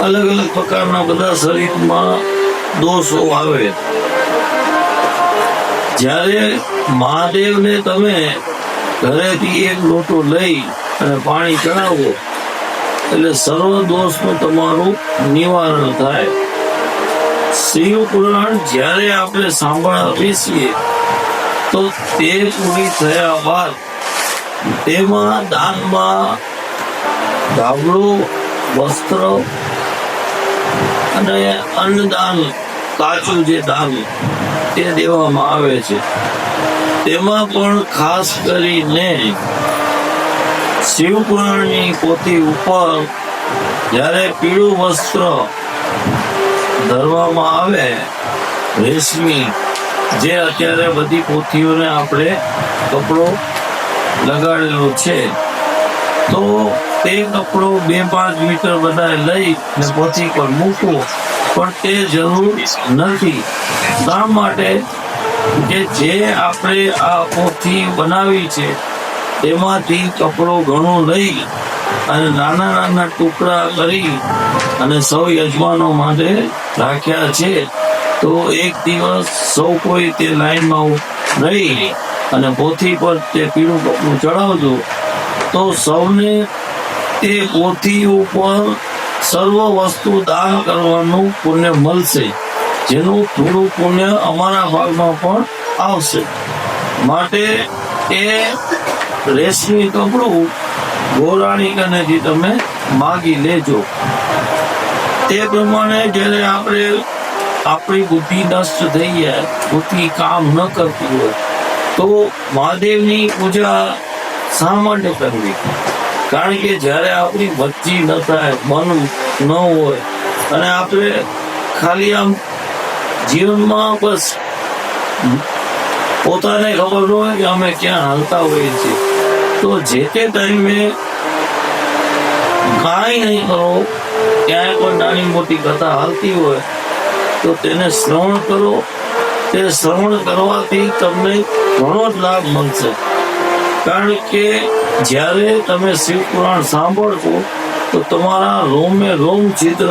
અલગ અલગ પ્રકારના બધા શરીરમાં દોષો આવે. જ્યારે મહાદેવને તમે ઘરેથી એક લોટો લઈ અને પાણી ચડાવો એટલે સર્વ દોષનું તમારું નિવારણ થાય. શિવ પુરાણ જ્યારે આપણે સાંભળવા બેસીએ તો તે પૂરી થયા બાદ તેમાં દાનમાં ધાબળો, વસ્ત્ર અને અન્નદાન, કાચું જે દાન તે દેવામાં આવે છે. તેમાં પણ ખાસ કરીને શિવ પુરાણની પોથી ઉપર જ્યારે પીળું વસ્ત્ર ધરવામાં આવે, રેશમી, જે અત્યારે બધી પોથીઓને આપણે કપડો લગાડેલો છે, તો તે કપડો 2-5 મીટર બધા લઈ ને પોથી પર મૂકવો, પણ તે જરૂર નથી. શા માટે કે જે આપણે આ પોથી બનાવી છે તેમાંથી કપડો ઘણો લઈ અને નાના નાના ટુકડા કરી અને સૌ યજમાનો માટે રાખ્યા છે. તો એક દિવસ સૌ કોઈ તે લાઈનમાં રહી અને પોથી પર તે પીળું કપડું ચડાવજો તો સૌને તે પોથી ઉપર સર્વ વસ્તુ દાન કરવાનું પુણ્ય મળશે, જેનું થોડું પુણ્ય અમારા ભાગમાં પણ આવશે. માટે એ રેશમી કપડું ગોરાણી કનેથી તમે માગી લેજો. તે પ્રમાણે જ્યારે આપણે આપણી બુદ્ધિ નષ્ટ થઈ જાય, બુદ્ધિ કામ ન કરતી હોય, તો મહાદેવની પૂજા શા માટે કરવી? કારણ કે જ્યારે આપણી મરજી ન થાય, મન ન હોય અને આપણે ખાલી આમ જીવનમાં બસ પોતાને ખબર ન હોય કે અમે ક્યાં હાલતા હોઈએ છીએ, તો જે તે ટાઈમે કાંઈ નહીં કરો, ક્યાંય કોઈ નાની મોટી કથા હાલતી હોય તો તેને શ્રવણ કરો. તે શ્રવણ કરવાથી તમને ઘણો જ લાભ મળશે. કારણ કે જ્યારે તમે શિવ પુરાણ સાંભળશો તો તમારા રોમે રોમ છિદ્ર